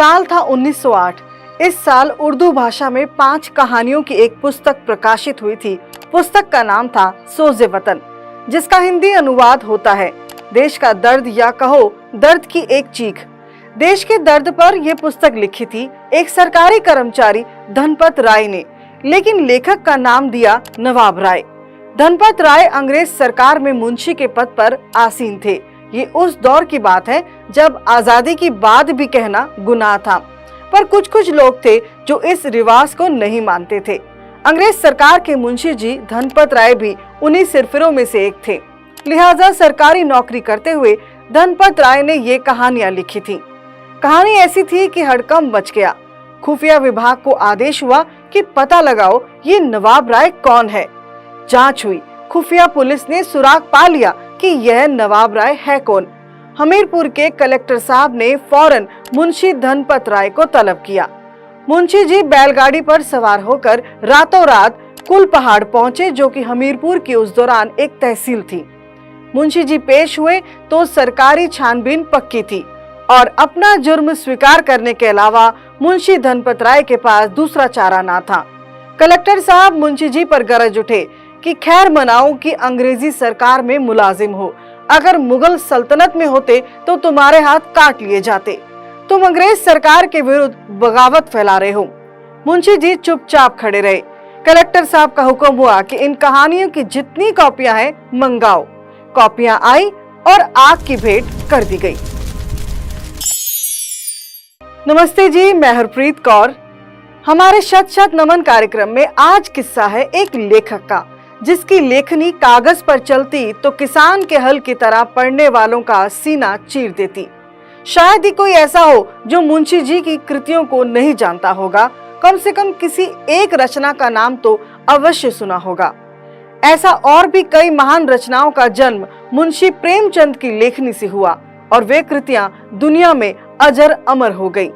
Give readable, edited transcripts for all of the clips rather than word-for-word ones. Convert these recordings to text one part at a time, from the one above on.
साल था 1908। इस साल उर्दू भाषा में 5 कहानियों की एक पुस्तक प्रकाशित हुई थी। पुस्तक का नाम था सोज़े वतन, जिसका हिंदी अनुवाद होता है देश का दर्द या कहो दर्द की एक चीख। देश के दर्द पर यह पुस्तक लिखी थी एक सरकारी कर्मचारी धनपत राय ने, लेकिन लेखक का नाम दिया नवाब राय। धनपत राय अंग्रेज सरकार में मुंशी के पद पर आसीन थे। ये उस दौर की बात है जब आजादी की बात भी कहना गुनाह था, पर कुछ लोग थे जो इस रिवाज को नहीं मानते थे। अंग्रेज सरकार के मुंशी जी धनपत राय भी उन्हीं सिरफिरों में से एक थे। लिहाजा सरकारी नौकरी करते हुए धनपत राय ने ये कहानियां लिखी थी। कहानी ऐसी थी कि हड़कंप मच गया। खुफिया विभाग को आदेश हुआ कि पता लगाओ ये नवाब राय कौन है। जांच हुई, खुफिया पुलिस ने सुराग पा लिया कि यह नवाब राय है कौन। हमीरपुर के कलेक्टर साहब ने फौरन मुंशी धनपत राय को तलब किया। मुंशी जी बैलगाड़ी पर सवार होकर रातों रात कुल पहाड़ पहुंचे, जो कि हमीरपुर की उस दौरान एक तहसील थी। मुंशी जी पेश हुए तो सरकारी छानबीन पक्की थी और अपना जुर्म स्वीकार करने के अलावा मुंशी धनपत राय के पास दूसरा चारा ना था। कलेक्टर साहब मुंशी जी पर गरज उठे कि खैर मनाओ कि अंग्रेजी सरकार में मुलाजिम हो, अगर मुगल सल्तनत में होते तो तुम्हारे हाथ काट लिए जाते। तुम अंग्रेज सरकार के विरुद्ध बगावत फैला रहे हो। मुंशी जी चुपचाप खड़े रहे। कलेक्टर साहब का हुक्म हुआ कि इन कहानियों की जितनी कॉपियां हैं मंगाओ। कॉपियां आई और आग की भेंट कर दी गई। नमस्ते जी, मैं हरप्रीत कौर। हमारे शत शत नमन कार्यक्रम में आज किस्सा है एक लेखक का, जिसकी लेखनी कागज पर चलती तो किसान के हल की तरह पढ़ने वालों का सीना चीर देती। शायद ही कोई ऐसा हो जो मुंशी जी की कृतियों को नहीं जानता होगा। कम से कम किसी एक रचना का नाम तो अवश्य सुना होगा। ऐसा और भी कई महान रचनाओं का जन्म मुंशी प्रेमचंद की लेखनी से हुआ और वे कृतियां दुनिया में अजर अमर हो गई।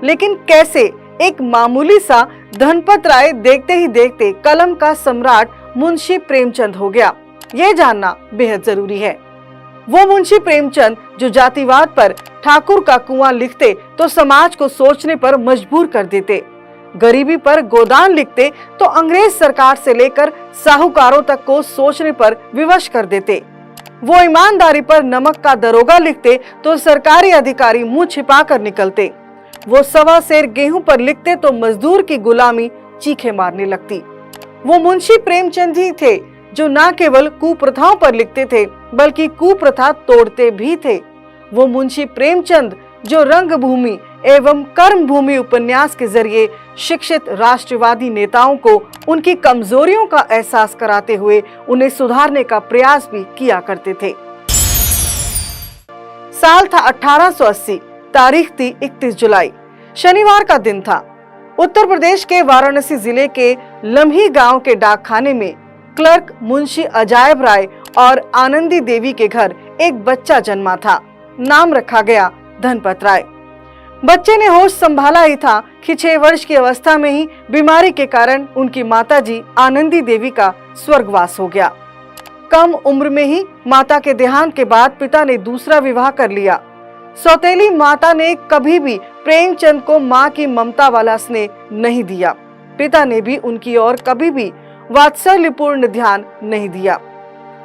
लेकिन कैसे एक मामूली सा धनपत राय देखते ही देखते कलम का सम्राट मुंशी प्रेमचंद हो गया, ये जानना बेहद जरूरी है। वो मुंशी प्रेमचंद जो जातिवाद पर ठाकुर का कुआं लिखते तो समाज को सोचने पर मजबूर कर देते, गरीबी पर गोदान लिखते तो अंग्रेज सरकार से लेकर साहूकारों तक को सोचने पर विवश कर देते। वो ईमानदारी पर नमक का दरोगा लिखते तो सरकारी अधिकारी मुंह छिपा कर निकलते। वो 1.25 सेर गेहूं पर लिखते तो मजदूर की गुलामी चीखे मारने लगती। वो मुंशी प्रेमचंद ही थे जो न केवल कुप्रथाओं पर लिखते थे बल्कि कुप्रथा तोड़ते भी थे। वो मुंशी प्रेमचंद जो रंगभूमि एवं कर्म भूमि उपन्यास के जरिए शिक्षित राष्ट्रवादी नेताओं को उनकी कमजोरियों का एहसास कराते हुए उन्हें सुधारने का प्रयास भी किया करते थे। साल था 1880, तारीख थी 31 जुलाई, शनिवार का दिन था। उत्तर प्रदेश के वाराणसी जिले के लम्ही गांव के डाकखाने में क्लर्क मुंशी अजायब राय और आनंदी देवी के घर एक बच्चा जन्मा था। नाम रखा गया धनपत राय। बच्चे ने होश संभाला ही था कि 6 वर्ष की अवस्था में ही बीमारी के कारण उनकी माताजी आनंदी देवी का स्वर्गवास हो गया। कम उम्र में ही माता के देहांत के बाद पिता ने दूसरा विवाह कर लिया। सौतेली माता ने कभी भी प्रेमचंद को मां की ममता वाला स्नेह नहीं दिया। पिता ने भी उनकी ओर कभी भी वात्सल्यपूर्ण ध्यान नहीं दिया।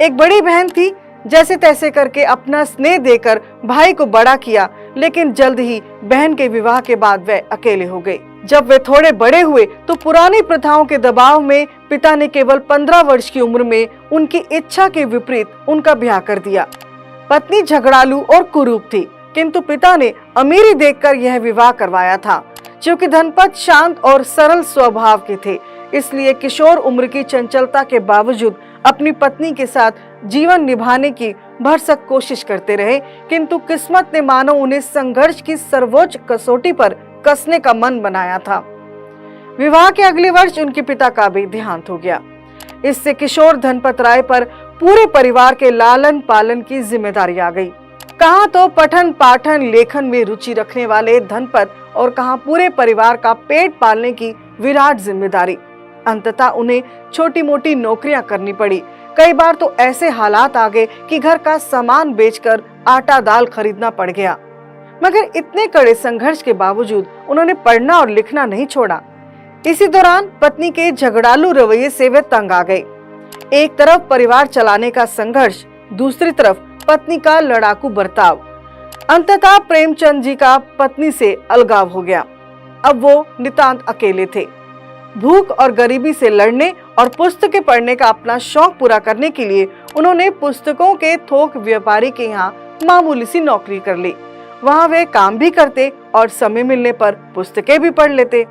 एक बड़ी बहन थी, जैसे तैसे करके अपना स्नेह देकर भाई को बड़ा किया, लेकिन जल्द ही बहन के विवाह के बाद वे अकेले हो गए। जब वे थोड़े बड़े हुए तो पुरानी प्रथाओं के दबाव में पिता ने केवल 15 वर्ष की उम्र में उनकी इच्छा के विपरीत उनका ब्याह कर दिया। पत्नी झगड़ालू और कुरूप थी, किंतु पिता ने अमीरी देखकर यह विवाह करवाया था। क्योंकि धनपत शांत और सरल स्वभाव के थे, इसलिए किशोर उम्र की चंचलता के बावजूद अपनी पत्नी के साथ जीवन निभाने की भरसक कोशिश करते रहे। किंतु किस्मत ने मानो उन्हें संघर्ष की सर्वोच्च कसौटी पर कसने का मन बनाया था। विवाह के अगले वर्ष उनके पिता का भी देहांत हो गया। इससे किशोर धनपत राय पर पूरे परिवार के लालन पालन की जिम्मेदारी आ गई। कहाँ तो पठन पाठन लेखन में रुचि रखने वाले धनपत और कहाँ पूरे परिवार का पेट पालने की विराट जिम्मेदारी। अंततः उन्हें छोटी मोटी नौकरियां करनी पड़ी। कई बार तो ऐसे हालात आ गए कि घर का सामान बेचकर आटा दाल खरीदना पड़ गया। मगर इतने कड़े संघर्ष के बावजूद उन्होंने पढ़ना और लिखना नहीं छोड़ा। इसी दौरान पत्नी के झगड़ालू रवैये से वे तंग आ गए। एक तरफ परिवार चलाने का संघर्ष, दूसरी तरफ पत्नी का लड़ाकू बर्ताव। अंततः प्रेमचंद जी का पत्नी से अलगाव हो गया। अब वो नितांत अकेले थे। भूख और गरीबी से लड़ने और पुस्तकें पढ़ने का अपना शौक पूरा करने के लिए उन्होंने पुस्तकों के थोक व्यापारी के यहाँ मामूली सी नौकरी कर ली। वहाँ वे काम भी करते और समय मिलने पर पुस्तकें भी पढ़ लेते।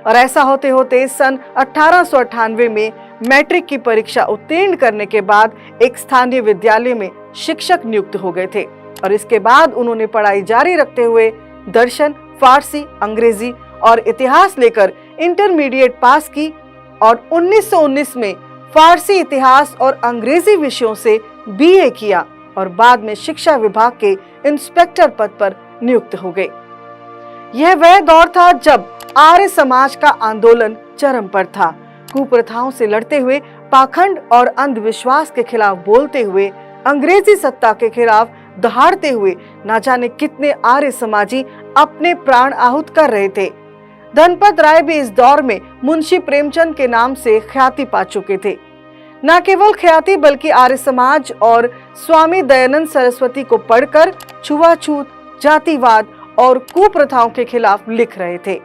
और ऐसा होते होते सन 1898 में मैट्रिक की परीक्षा उत्तीर्ण करने के बाद एक स्थानीय विद्यालय में शिक्षक नियुक्त हो गए थे। और इसके बाद उन्होंने पढ़ाई जारी रखते हुए दर्शन, फारसी, अंग्रेजी और इतिहास लेकर इंटरमीडिएट पास की और 1919 में फारसी, इतिहास और अंग्रेजी विषयों से बीए किया और बाद में शिक्षा विभाग के इंस्पेक्टर पद पर नियुक्त हो गए। यह वह दौर था जब आर्य समाज का आंदोलन चरम पर था। कुप्रथाओं से लड़ते हुए, पाखंड और अंधविश्वास के खिलाफ बोलते हुए, अंग्रेजी सत्ता के खिलाफ दहाड़ते हुए न जाने कितने आर्य समाजी अपने प्राण आहुत कर रहे थे। धनपत राय भी इस दौर में मुंशी प्रेमचंद के नाम से ख्याति पा चुके थे। न केवल ख्याति बल्कि आर्य समाज और स्वामी दयानंद सरस्वती को पढ़कर छुआछूत, जातिवाद और कुप्रथाओं के खिलाफ लिख रहे थे।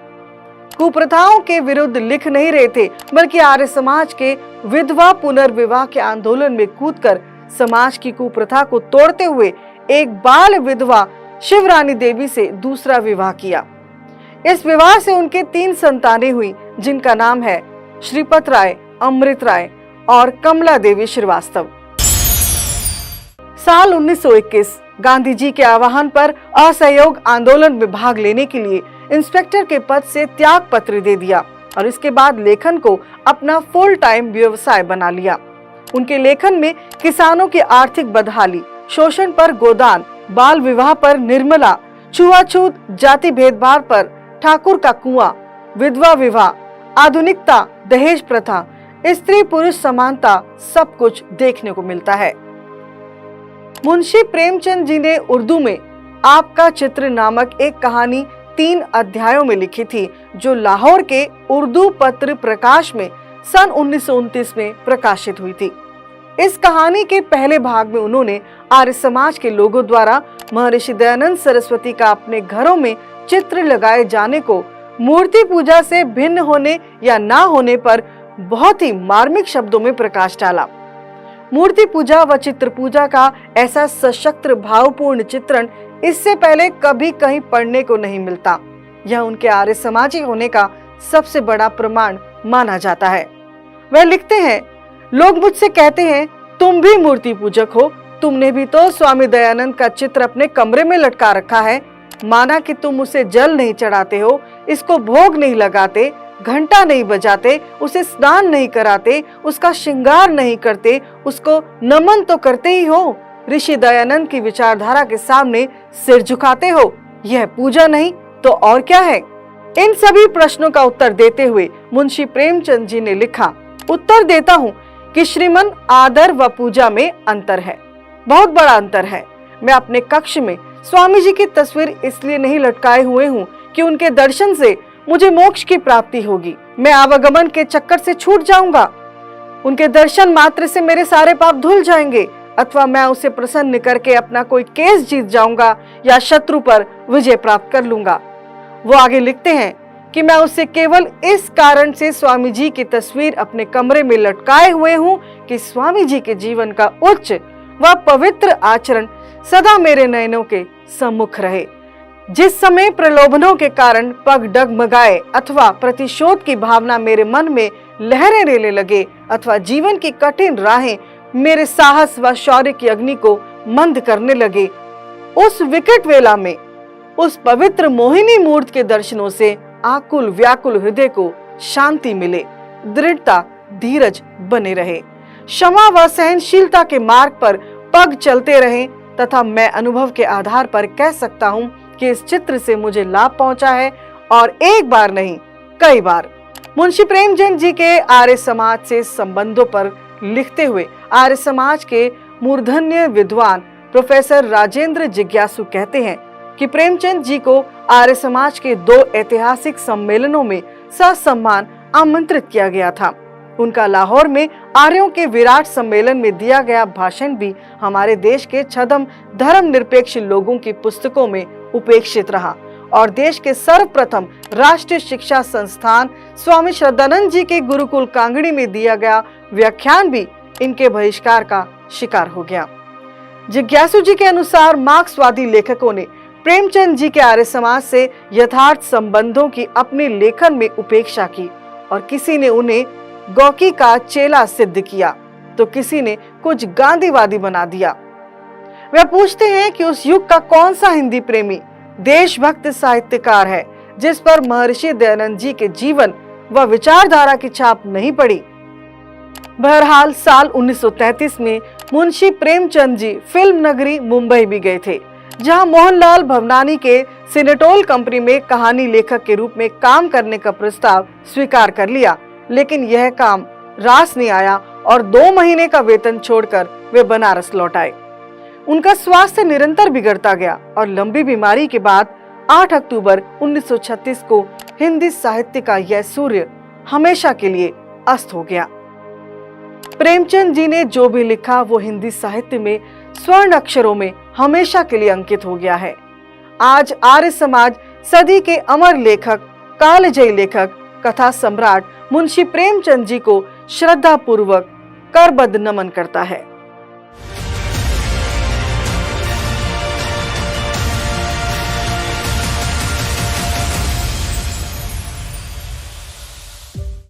कुप्रथाओं के विरुद्ध लिख नहीं रहे थे, बल्कि आर्य समाज के विधवा पुनर्विवाह के आंदोलन में कूदकर समाज की कुप्रथा को तोड़ते हुए एक बाल विधवा शिवरानी देवी से दूसरा विवाह किया। इस विवाह से उनके 3 संतानें हुई, जिनका नाम है श्रीपत राय, अमृत राय और कमला देवी श्रीवास्तव। साल 1921 गांधी जी के आह्वान पर असहयोग आंदोलन में भाग लेने के लिए इंस्पेक्टर के पद से त्याग पत्र दे दिया और इसके बाद लेखन को अपना फुल टाइम व्यवसाय बना लिया। उनके लेखन में किसानों की आर्थिक बदहाली, शोषण पर गोदान, बाल विवाह पर निर्मला, छुआछूत, जाति भेदभाव पर ठाकुर का कुआं, विधवा विवाह, आधुनिकता, दहेज प्रथा, स्त्री पुरुष समानता सब कुछ देखने को मिलता है। मुंशी प्रेमचंद जी ने उर्दू में आपका चित्र नामक एक कहानी 3 अध्यायों में लिखी थी, जो लाहौर के उर्दू पत्र प्रकाश में सन 1929 में प्रकाशित हुई थी। इस कहानी के पहले भाग में उन्होंने आर्य समाज के लोगों द्वारा महर्षि दयानंद सरस्वती का अपने घरों में चित्र लगाए जाने को मूर्ति पूजा से भिन्न होने या ना होने पर बहुत ही मार्मिक शब्दों में प्रकाश डाला। मूर्ति पूजा व चित्र पूजा का ऐसा सशक्त भावपूर्ण चित्रण इससे पहले कभी कहीं पढ़ने को नहीं मिलता। यह उनके आर्य समाजी होने का सबसे बड़ा प्रमाण माना जाता है। वह लिखते हैं, लोग मुझसे कहते हैं तुम भी मूर्ति पूजक हो, तुमने भी तो स्वामी दयानंद का चित्र अपने कमरे में लटका रखा है। माना कि तुम उसे जल नहीं चढ़ाते हो, इसको भोग नहीं लगाते, घंटा नहीं बजाते, उसे स्नान नहीं कराते, उसका श्रृंगार नहीं करते, उसको नमन तो करते ही हो। ऋषि दयानंद की विचारधारा के सामने सिर झुकाते हो। यह पूजा नहीं तो और क्या है? इन सभी प्रश्नों का उत्तर देते हुए मुंशी प्रेमचंद जी ने लिखा, उत्तर देता हूँ कि श्रीमन आदर व पूजा में अंतर है, बहुत बड़ा अंतर है। मैं अपने कक्ष में स्वामी जी की तस्वीर इसलिए नहीं लटकाए हुए हूँ कि उनके दर्शन से मुझे मोक्ष की प्राप्ति होगी, मैं आवागमन के चक्कर से छूट जाऊंगा, उनके दर्शन मात्र से मेरे सारे पाप धुल जाएंगे, अथवा मैं उसे प्रसन्न करके अपना कोई केस जीत जाऊंगा या शत्रु पर विजय प्राप्त कर लूंगा। वो आगे लिखते हैं कि मैं उसे केवल इस कारण से स्वामी जी की तस्वीर अपने कमरे में लटकाए हुए हूँ कि स्वामी जी के जीवन का उच्च व पवित्र आचरण सदा मेरे नयनों के सम्मुख रहे। जिस समय प्रलोभनों के कारण पग डगमगाए अथवा प्रतिशोध की भावना मेरे मन में लहरें रेले लगे अथवा जीवन की कठिन राहें मेरे साहस व शौर्य की अग्नि को मंद करने लगे, उस विकट वेला में उस पवित्र मोहिनी मूर्ति के दर्शनों से आकुल व्याकुल हृदय को शांति मिले, दृढ़ता धीरज बने रहे, क्षमा व सहनशीलता के मार्ग पर पग चलते रहे तथा मैं अनुभव के आधार पर कह सकता हूँ कि इस चित्र से मुझे लाभ पहुंचा है और एक बार नहीं कई बार। मुंशी प्रेमचंद जी के आर्य समाज से संबंधों पर लिखते हुए आर्य समाज के मूर्धन्य विद्वान प्रोफेसर राजेंद्र जिज्ञासु कहते हैं, कि प्रेमचंद जी को आर्य समाज के 2 ऐतिहासिक सम्मेलनों में ससम्मान आमंत्रित किया गया था। उनका लाहौर में आर्यों के विराट सम्मेलन में दिया गया भाषण भी हमारे देश के छद्म धर्मनिरपेक्ष लोगों की पुस्तकों में उपेक्षित रहा और देश के सर्वप्रथम राष्ट्रीय शिक्षा संस्थान स्वामी श्रद्धानंद जी के गुरुकुल कांगड़ी में दिया गया व्याख्यान भी इनके बहिष्कार का शिकार हो गया। जिज्ञासु जी के अनुसार मार्क्सवादी लेखकों ने प्रेमचंद जी के आर्य समाज से यथार्थ संबंधों की अपने लेखन में उपेक्षा की और किसी ने उन्हें गौकी का चेला सिद्ध किया तो किसी ने कुछ गांधीवादी बना दिया। वे पूछते हैं कि उस युग का कौन सा हिंदी प्रेमी देशभक्त साहित्यकार है जिस पर महर्षि दयानंद जी के जीवन व विचारधारा की छाप नहीं पड़ी। बहरहाल साल 1933 में मुंशी प्रेमचंद जी फिल्म नगरी मुंबई भी गए थे, जहां मोहनलाल भवनानी के सिनेटोल कंपनी में कहानी लेखक के रूप में काम करने का प्रस्ताव स्वीकार कर लिया, लेकिन यह काम रास नहीं आया और 2 महीने का वेतन छोड़कर वे बनारस लौट आए। उनका स्वास्थ्य निरंतर बिगड़ता गया और लंबी बीमारी के बाद 8 अक्टूबर 1936 को हिंदी साहित्य का यह सूर्य हमेशा के लिए अस्त हो गया। प्रेमचंद जी ने जो भी लिखा वो हिंदी साहित्य में स्वर्ण अक्षरों में हमेशा के लिए अंकित हो गया है। आज आर्य समाज सदी के अमर लेखक, कालजयी लेखक, कथा सम्राट मुंशी प्रेमचंद जी को श्रद्धा पूर्वक करबद्ध नमन करता है।